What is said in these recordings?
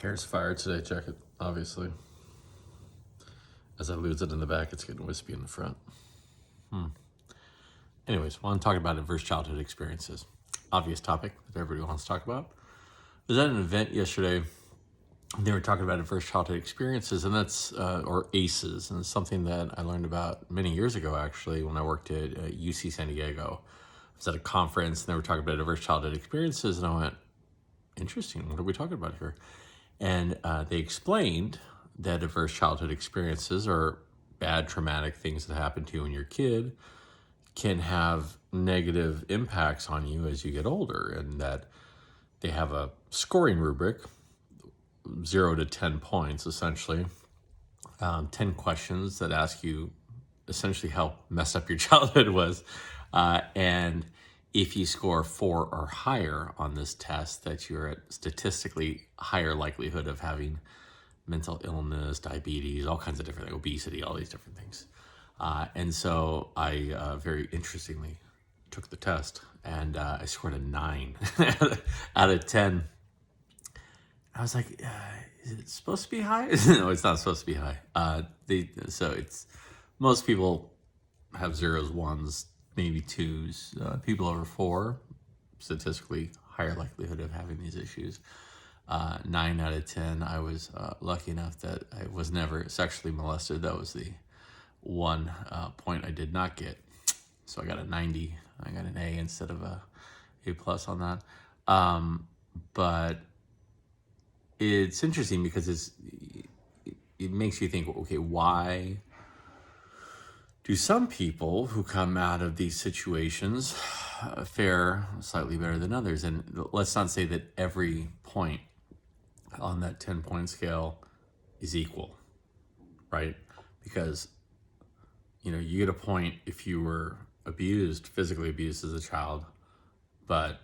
Hair's fire today, check it, obviously. As I lose it in the back, it's getting wispy in the front. Anyways, I want to talk about adverse childhood experiences. Obvious topic that everybody wants to talk about. I was at an event yesterday. They were talking about adverse childhood experiences, and that's, or ACEs, and it's something that I learned about many years ago, actually, when I worked at UC San Diego. I was at a conference, and they were talking about adverse childhood experiences, and I went, interesting, what are we talking about here? And they explained that adverse childhood experiences are bad traumatic things that happen to you when you're a kid, can have negative impacts on you as you get older, and that they have a scoring rubric, 0 to 10 points, essentially. 10 questions that ask you essentially how messed up your childhood was. And if you score 4 or higher on this test, that you're at statistically higher likelihood of having mental illness, diabetes, all kinds of different things, obesity, all these different things. And so I very interestingly took the test, and I scored a 9 out of 10. I was like, is it supposed to be high? No, it's not supposed to be high. So it's, most people have 0s, 1s, maybe 2s. People over 4, statistically higher likelihood of having these issues. 9 out of 10. I was lucky enough that I was never sexually molested. That was the one point I did not get. So I got a 90. I got an A instead of a plus on that. But it's interesting because it makes you think, okay, why do some people who come out of these situations fare slightly better than others? And let's not say that every point on that 10-point scale is equal, right? Because, you get a point if you were abused, physically abused as a child, but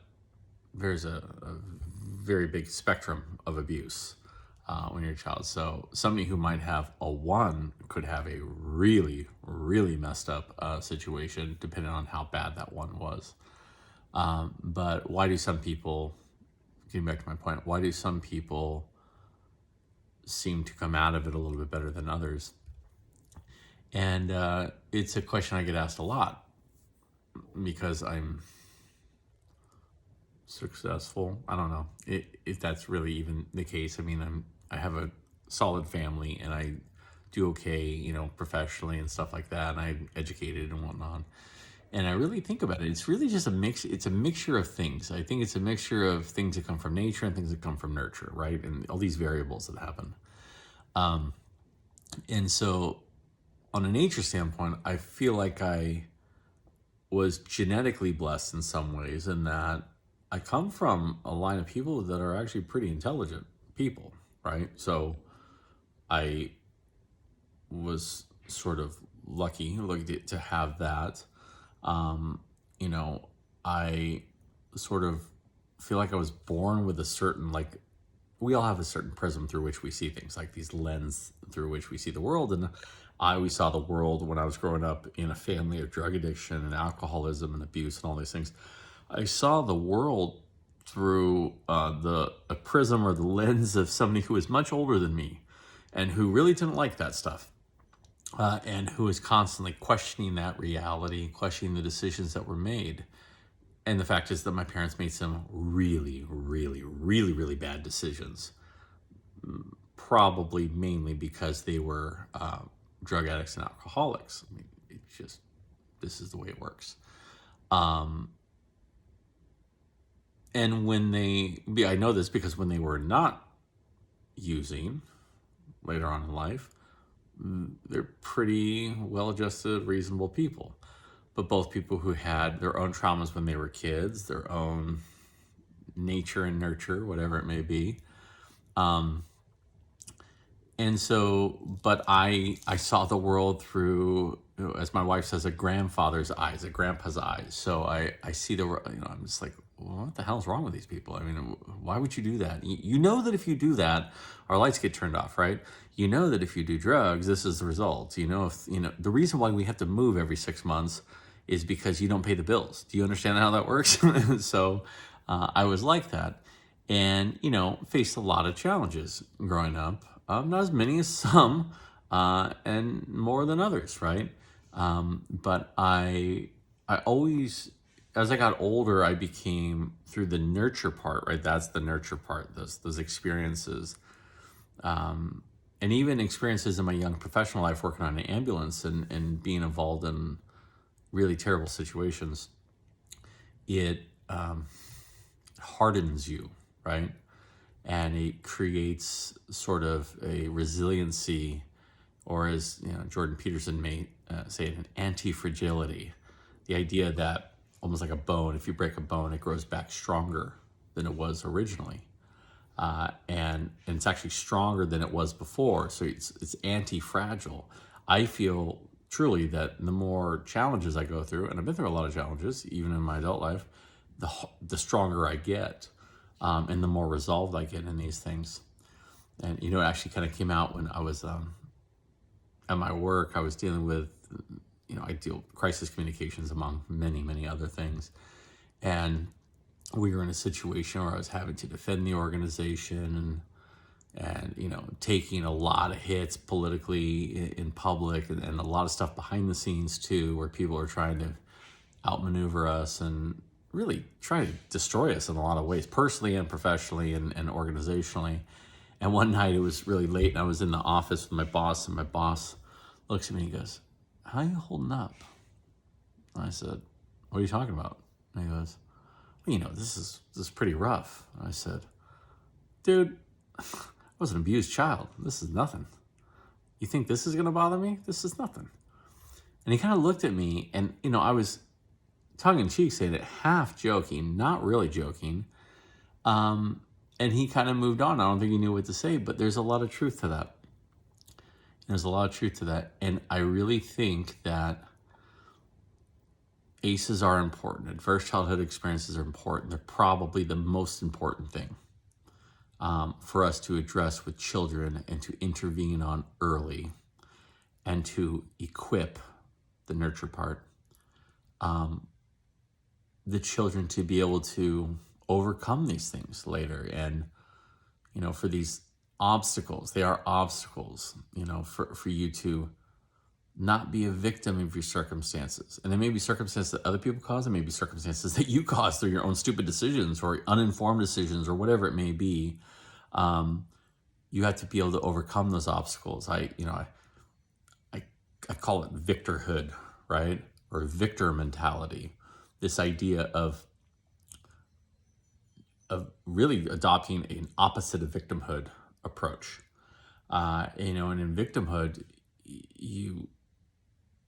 there's a very big spectrum of abuse when you're a child. So somebody who might have a 1 could have a really, really messed up situation, depending on how bad that 1 was. But why do some people, getting back to my point, why do some people seem to come out of it a little bit better than others? And it's a question I get asked a lot because I'm successful. I don't know if that's really even the case. I mean, I have a solid family, and I do okay, professionally and stuff like that, and I'm educated and whatnot. And I really think about it. It's really just a mix. It's a mixture of things. I think it's a mixture of things that come from nature and things that come from nurture, right? And all these variables that happen. And so on a nature standpoint, I feel like I was genetically blessed in some ways, in that I come from a line of people that are actually pretty intelligent people, right? So I was sort of lucky to have that. I sort of feel like I was born with a certain, we all have a certain prism through which we see things, like these lens through which we see the world. And I always saw the world, when I was growing up in a family of drug addiction and alcoholism and abuse and all these things, I saw the world through a prism or the lens of somebody who was much older than me and who really didn't like that stuff, and who was constantly questioning that reality, questioning the decisions that were made. And the fact is that my parents made some really, really, really, really bad decisions, probably mainly because they were drug addicts and alcoholics. I mean, it's just, this is the way it works. And I know this because when they were not using later on in life, they're pretty well-adjusted, reasonable people. But both people who had their own traumas when they were kids, their own nature and nurture, whatever it may be. And so, but I saw the world through, as my wife says, a grandfather's eyes, a grandpa's eyes. So I see the world, I'm just like, well, what the hell's wrong with these people? I mean, why would you do that? You know that if you do that, our lights get turned off, right? You know that if you do drugs, this is the result. The reason why we have to move every 6 months is because you don't pay the bills. Do you understand how that works? So I was like that. and, faced a lot of challenges growing up. Not as many as some, and more than others, right? But I always, as I got older, I became, through the nurture part, right? That's the nurture part, those experiences. And even experiences in my young professional life working on an ambulance and being involved in really terrible situations, it hardens you, right? And it creates sort of a resiliency, or as Jordan Peterson may say it, an anti-fragility. The idea that almost like a bone, if you break a bone, it grows back stronger than it was originally. And it's actually stronger than it was before. So it's anti-fragile. I feel truly that the more challenges I go through, and I've been through a lot of challenges, even in my adult life, the stronger I get, and the more resolved I get in these things. And it actually kind of came out when I was at my work. I was dealing with, I deal with crisis communications among many, many other things, and we were in a situation where I was having to defend the organization and taking a lot of hits politically in public, and a lot of stuff behind the scenes too, where people are trying to outmaneuver us and really trying to destroy us in a lot of ways, personally and professionally and organizationally. And one night it was really late, and I was in the office with my boss, and my boss looks at me and he goes, "How are you holding up?" And I said, "What are you talking about?" And he goes, "Well, this is pretty rough." And I said, "Dude, I was an abused child. This is nothing. You think this is going to bother me? This is nothing." And he kind of looked at me, and, I was tongue in cheek saying it, half joking, not really joking. And he kind of moved on. I don't think he knew what to say, but there's a lot of truth to that. There's a lot of truth to that. And I really think that ACEs are important. Adverse childhood experiences are important. They're probably the most important thing for us to address with children and to intervene on early and to equip the nurture part, the children to be able to overcome these things later. And, for these obstacles, they are obstacles, for you to not be a victim of your circumstances. And there may be circumstances that other people cause, and maybe circumstances that you cause through your own stupid decisions or uninformed decisions or whatever it may be. You have to be able to overcome those obstacles. I call it victorhood, right? Or victor mentality. This idea of really adopting an opposite of victimhood approach. And in victimhood, you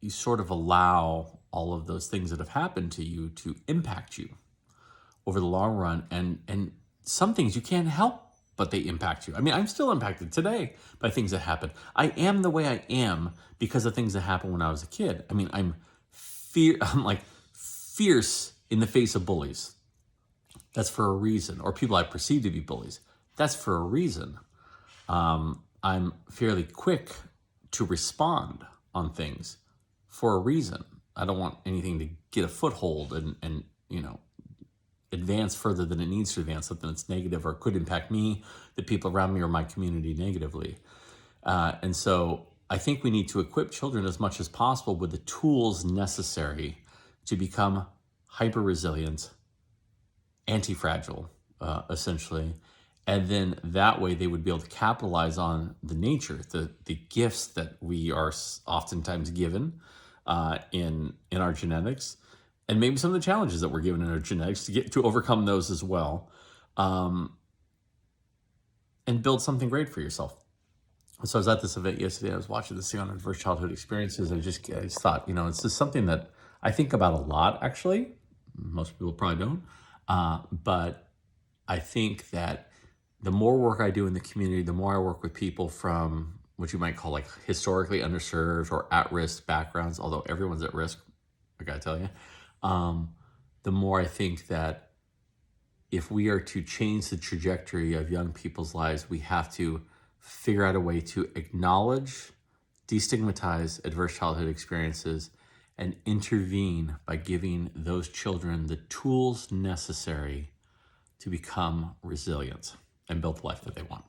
sort of allow all of those things that have happened to you to impact you over the long run. And some things you can't help, but they impact you. I mean, I'm still impacted today by things that happen. I am the way I am because of things that happened when I was a kid. I mean, I'm like fierce in the face of bullies. That's for a reason. Or people I perceive to be bullies. That's for a reason. I'm fairly quick to respond on things for a reason. I don't want anything to get a foothold and advance further than it needs to advance, something that's negative or could impact me, the people around me, or my community negatively. And so I think we need to equip children as much as possible with the tools necessary to become hyper-resilient, anti-fragile, essentially. And then that way they would be able to capitalize on the nature, the gifts that we are oftentimes given in our genetics, and maybe some of the challenges that we're given in our genetics to overcome those as well, and build something great for yourself. So I was at this event yesterday. I was watching this thing on adverse childhood experiences. I just thought, it's just something that I think about a lot, actually. Most people probably don't. But I think that the more work I do in the community, the more I work with people from what you might call like historically underserved or at-risk backgrounds, although everyone's at risk, I gotta tell you, the more I think that if we are to change the trajectory of young people's lives, we have to figure out a way to acknowledge, destigmatize adverse childhood experiences, and intervene by giving those children the tools necessary to become resilient and build the life that they want.